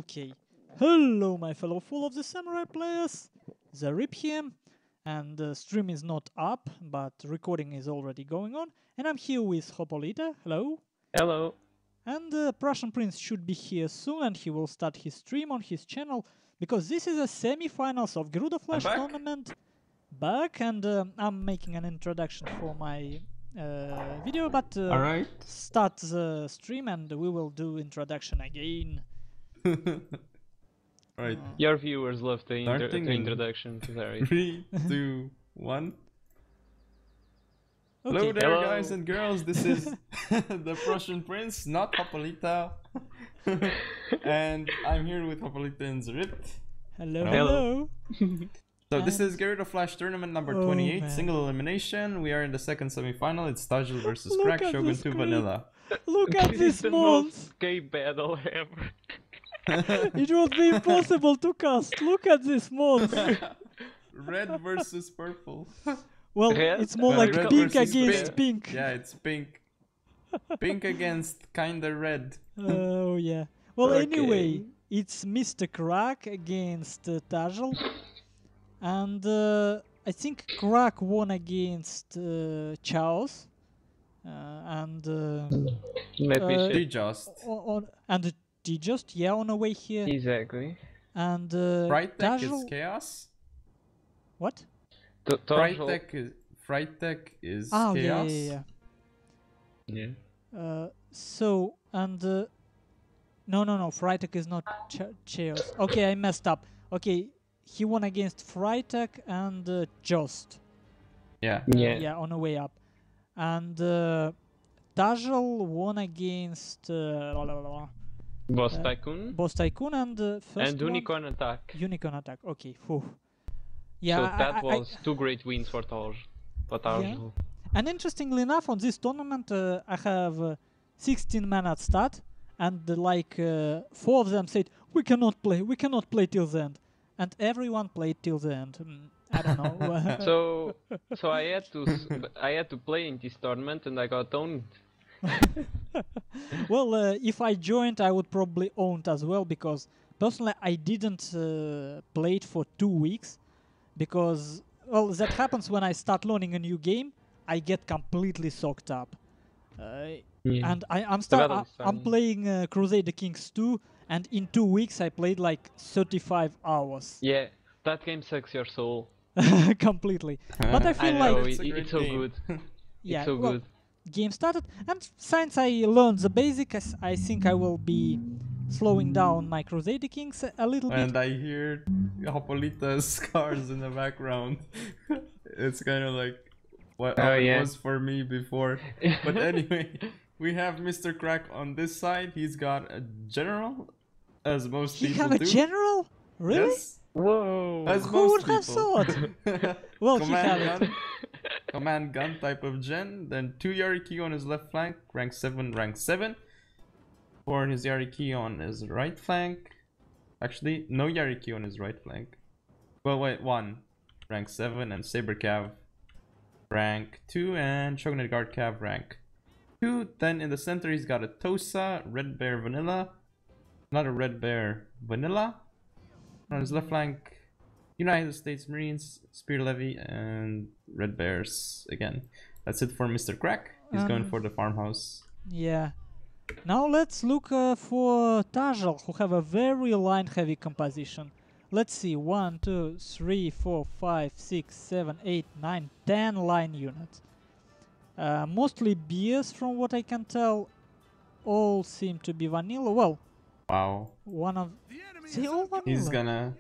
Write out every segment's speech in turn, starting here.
Okay. Hello, my fellow full of the samurai players. Zaript here, and the stream is not up, but recording is already going on. And I'm here with Hopolita. Hello. Hello. And the Prussian Prince should be here soon, and he will start his stream on his channel, because this is a semifinals of GERUDO FLash Tournament. Back, and I'm making an introduction for my video, but Alright. start the stream and we will do introduction again. Right. Your viewers love the Starting in introduction to Zaript. 3, 2, 1. Okay. Hello there, Hello. guys and girls. This is the Prussian Prince, not Hopolita. And I'm here with Hopolita and Zaript. Hello, Hello. hello. So this is GERUDO FLash Tournament number Oh, 28, man. single elimination. We are in the second semi-final. It's Tajl versus Look Crack, at Shogun the 2 screen. Vanilla. Look at This this is the month. most gay battle ever. It would be impossible to cast. Look at this month. Red versus purple. Well, Red? it's more Uh, like red pink versus against red. pink. Yeah, it's pink. Pink against kinda red. Oh, yeah. Well, Okay. anyway, it's Mr. Crack against Tajl. And I think Crack won against Chaos. Let me Uh, check. They just. And just, yeah, on the way here. Exactly. And Fright Tech is Tajl. chaos. What? Fright Tajl. Tech is Oh, yeah, chaos. yeah, Yeah. yeah. So, and no, Freitag is not Chaos. Okay, I messed up. Okay, he won against Freitag and Jost. Yeah. Yeah. Yeah, on the way up. And Tajl won against Boss Tycoon. Boss Tycoon and first And one? Unicorn Attack. Unicorn Attack. Okay, phew. Yeah, So that was two great wins for Tajl. Yeah. And interestingly enough, on this tournament, I have 16 men at start, and 4 of them said, we cannot play till the end. And everyone played till the end. I don't know. So I had to play in this tournament and I got owned. Well, if I joined, I would probably own it as well, because personally I didn't play it for 2 weeks, because, well, that happens when I start learning a new game. I get completely soaked up. And I'm battle is I'm fun. playing Crusader Kings 2, and in 2 weeks I played like 35 hours. Yeah, that game sucks your soul. Completely. But I I feel know, like, It's a great it's so game. good. yeah, It's so well, good. game started, and since I learned the basics, I think I will be slowing down my Crusader Kings a little bit. And I hear Hopolita's scars in the background. It's kind of like what Oh, it yeah. was for me before. But anyway, we have Mr. Crack on this side. He's got a general, as most He people have a do. general? Really? Yes, Whoa! as Who most would have people. thought? Well, he Command had it. gun, command gun type of gen. Then 2 Yariki on his left flank, rank 7, rank 7. For his Yariki on his right flank. Actually, no Yariki on his right flank. Well, wait, 1, rank 7, and Saber Cav, rank 2, and Shogun Guard Cav, rank 2. Then in the center, he's got a Tosa, Red Bear Vanilla. Not a Red Bear Vanilla. On his left flank, United States Marines, Spear Levy, and Red Bears again. That's it for Mr. Crack. He's going for the farmhouse. Yeah. Now let's look for Tajl, who have a very line-heavy composition. Let's see, 1, 2, 3, 4, 5, 6, 7, 8, 9, 10 line units. Mostly BS from what I can tell. All seem to be vanilla. Well, Wow. one of... They all vanilla.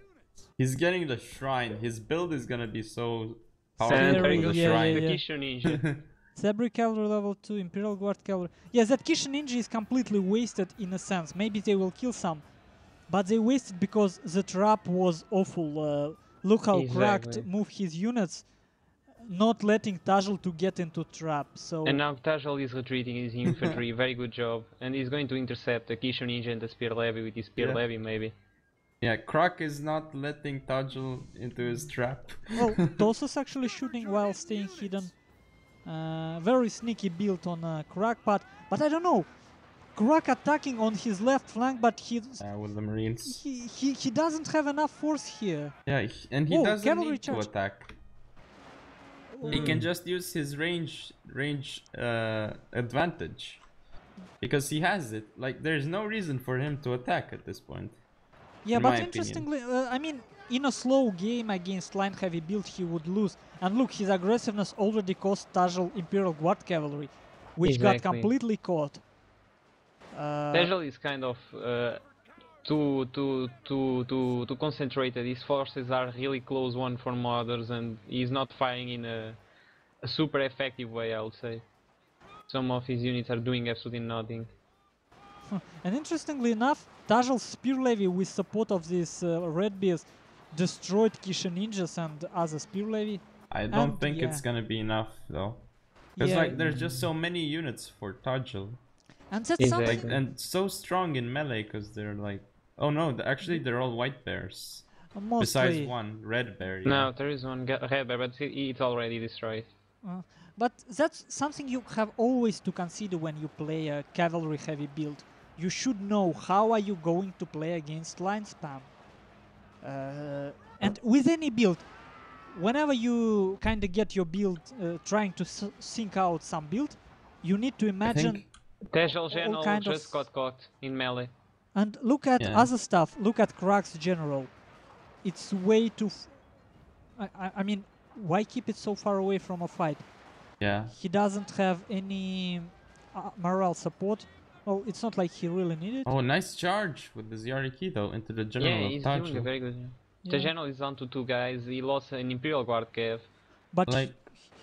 He's getting the shrine. His build is gonna be so powerful And Very- with the yeah, shrine. the yeah. Kishu Ninja. Sabre Cavalry level 2, Imperial Guard Cavalry. Yeah, that Kishu Ninja is completely wasted in a sense. Maybe they will kill some, but they wasted because the trap was awful. Look how Cracked Exactly. moved his units, not letting Tajl to get into trap. So And now Tajl is retreating his infantry, very good job. And he's going to intercept the Kishu Ninja and the Spear Levy with his Spear Yeah. Levy maybe. Yeah, Crack is not letting Tajl into his trap. well, Tosa's actually shooting while staying hidden. Very sneaky build on Crack, but I don't know. Krak attacking on his left flank, but with the Marines. he doesn't have enough force here. Yeah, and he Oh, doesn't cavalry need to charge. attack. He can just use his range advantage. Because he has it. Like, there's no reason for him to attack at this point. Yeah, in but my interestingly, I mean, in a slow game against line heavy build, he would lose. And look, his aggressiveness already cost Tajl Imperial Guard Cavalry, which got completely caught. Tajl is kind of too concentrated. His forces are really close one from others, and he's not firing in a super effective way, I would say. Some of his units are doing absolutely nothing. And interestingly enough, Tajl's spear levy with support of these red bears destroyed Kisha ninjas and other spear levy. I don't think it's gonna be enough though. Because like there's just so many units for Tajl. And that's something. And so strong in melee because they're like, oh no, actually they're all white bears. Mostly. Besides one red bear. Yeah. No, there is one red bear, but it's already destroyed. But that's something you have always to consider when you play a cavalry heavy build. You should know how are you going to play against line spam. And with any build, whenever you kind of get your build trying to sync out some build, you need to imagine Tajl General just got caught in melee. And look at other stuff. Look at Krak's General. It's way too... I mean, why keep it so far away from a fight? Yeah. He doesn't have any morale support. Well, it's not like he really needed. Oh, nice charge with the Zaript though into the General yeah, of he's Tajl. doing a very good. The General is down to 2 guys. He lost an Imperial Guard Cav. But like,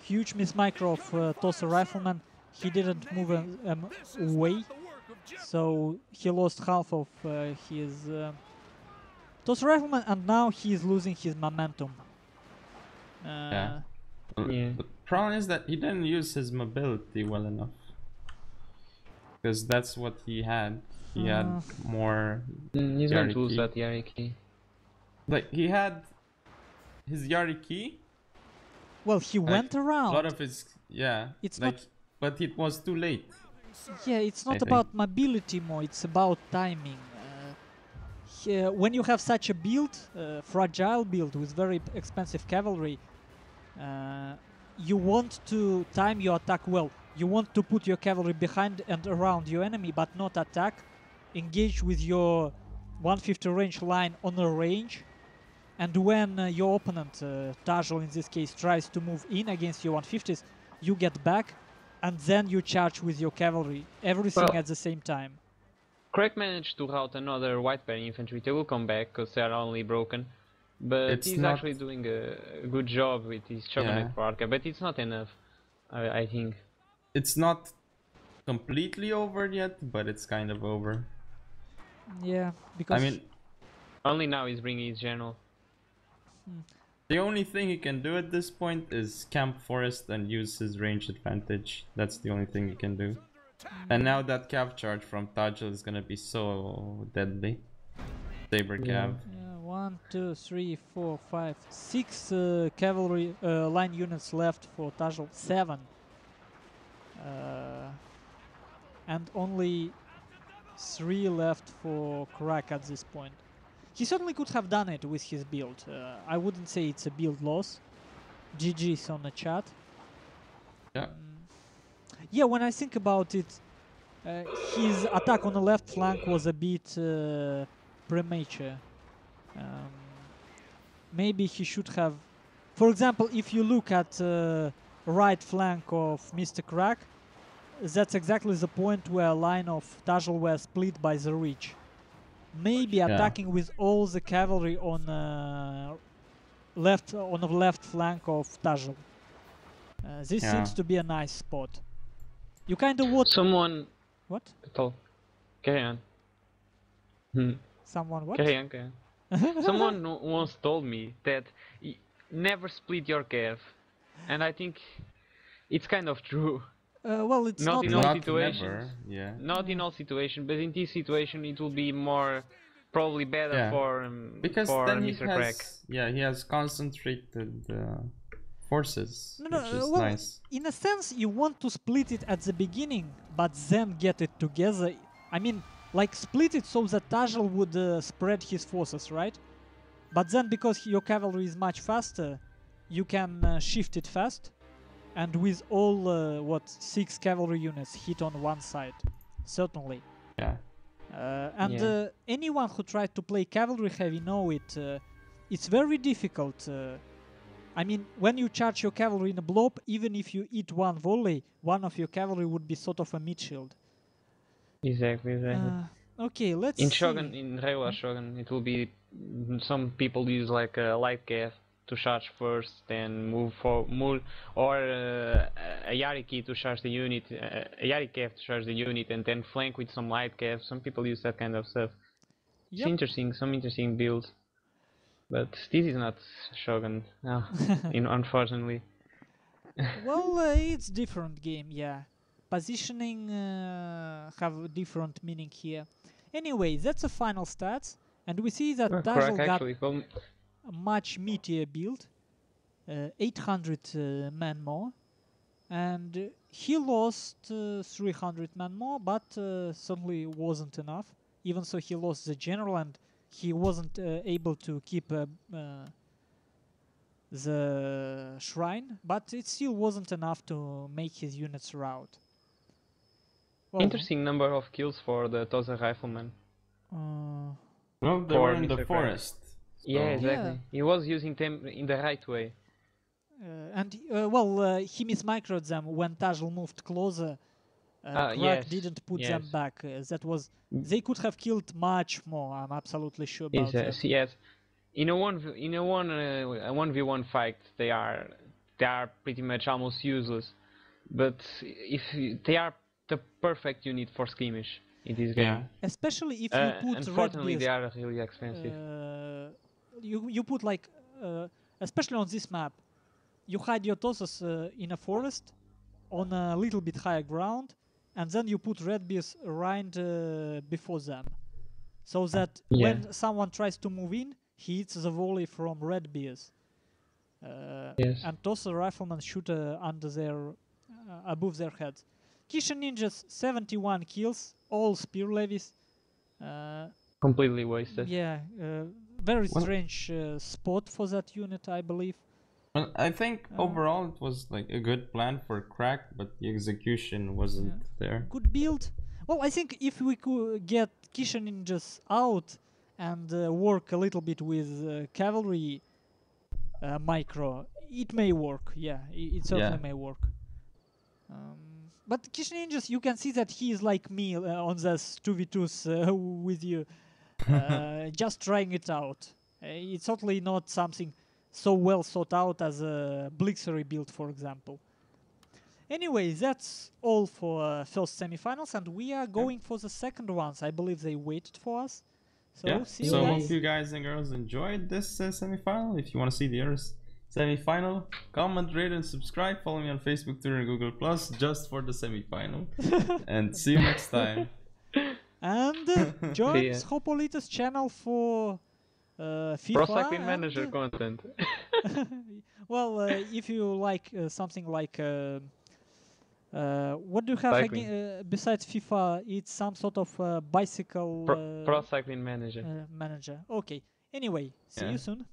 huge mismicro of Tosser Rifleman. He didn't move away, so he lost half of his Tosser Rifleman, and now he is losing his momentum. The problem is that he didn't use his mobility well enough. Because that's what he had. He had more. He's going to lose that Yariki. Like, he had his Yariki. Well, he went around. A lot of his. Yeah. It's like, not. But it was too late. Yeah, it's not about mobility more, it's about timing. When you have such a build, fragile build with very expensive cavalry, you want to time your attack well. You want to put your cavalry behind and around your enemy, but not attack. Engage with your 150 range line on a range, and when your opponent, Tajl in this case, tries to move in against your 150s, you get back, and then you charge with your cavalry. Everything at the same time. Krak managed to rout another white bear infantry. They will come back because they are only broken. But he's actually doing a good job with his Shogun Parka, but it's not enough, I think. It's not completely over yet, but it's kind of over. Yeah, because... I mean... Only now he's bringing his general. The only thing he can do at this point is camp forest and use his range advantage. That's the only thing he can do. And now that cav charge from Tajl is gonna be so deadly. Saber cav. 1, 2, 3, 4, 5, 6 cavalry line units left for Tajl. 7. And only 3 left for Krak at this point. He certainly could have done it with his build. I wouldn't say it's a build loss. GG's on the chat. Yeah. Yeah, when I think about it, his attack on the left flank was a bit premature. Maybe he should have... For example, if you look at right flank of Mr. Krak, that's exactly the point where a line of Tajl were split by the ridge. Maybe attacking with all the cavalry on the left flank of Tajl. This seems to be a nice spot. You kind of want... Someone... What? Carry on. Someone what? Carry on. Someone once told me that never split your cav. And I think it's kind of true. Well, it's not in all situations. Yeah. Not in all situations, but in this situation it will be more probably better for because for then Mr. Krak. Yeah, he has concentrated forces, which is well, nice. In a sense, you want to split it at the beginning, but then get it together I mean, like split it so that Tajl would spread his forces, right? But then because your cavalry is much faster, you can shift it fast, and with all 6 cavalry units hit on one side, certainly. Yeah. Anyone who tried to play cavalry heavy know it. It's very difficult. I mean, when you charge your cavalry in a blob, even if you hit one volley, one of your cavalry would be sort of a mid shield. Exactly. Okay, let's in see. Shogun, in regular Shogun, it will be some people use like a light calf to charge first, then move for or a Yariki to charge the unit, a Yari calf to charge the unit, and then flank with some light calf. Some people use that kind of stuff. Yep. It's interesting, some interesting builds, but this is not Shogun, no, unfortunately. Well, it's different game, yeah. Positioning have a different meaning here. Anyway, that's the final stats, and we see that Tajl got a much meatier build, 800 men more, and he lost 300 men more, but certainly wasn't enough. Even so, he lost the general, and he wasn't able to keep the shrine, but it still wasn't enough to make his units rout. Well, interesting number of kills for the Tosa rifleman. Well, they were in the forest. So. Yeah, exactly. Yeah. He was using them in the right way. He mismicroed them when Tajl moved closer. Crack didn't put them back. They could have killed much more. I'm absolutely sure about that. Yes. In a 1v1 fight, they are pretty much almost useless. But if they are the perfect unit for skirmish in this game. Especially if you put unfortunately, they are really expensive. You put like, especially on this map, you hide your Tosas in a forest on a little bit higher ground, and then you put red bears right before them, so that when someone tries to move in, he hits the volley from red bears. And Tosa riflemen shoot above their heads. Kishin ninjas, 71 kills, all spear levies. Completely wasted. Yeah, very strange spot for that unit, I believe. Well, I think overall it was like a good plan for Crack, but the execution wasn't there. Good build. Well, I think if we could get Kishin ninjas out and work a little bit with cavalry micro, it may work. Yeah, it certainly may work. But Kishin ninjas, you can see that he is like me on this 2v2s with you, just trying it out. It's certainly not something so well thought out as a Blixery build, for example. Anyway, that's all for first semifinals, and we are going for the second ones. I believe they waited for us. So see you guys. Hope you guys and girls enjoyed this semifinal. If you want to see the other semifinal, comment, rate, and subscribe. Follow me on Facebook, Twitter, and Google Plus just for the semifinal. And see you next time. And join Hopolita's channel for FIFA Pro Cycling Manager content. Well, if you like something like what do you have besides FIFA? It's some sort of bicycle Pro Cycling Manager. Okay. Anyway, see you soon.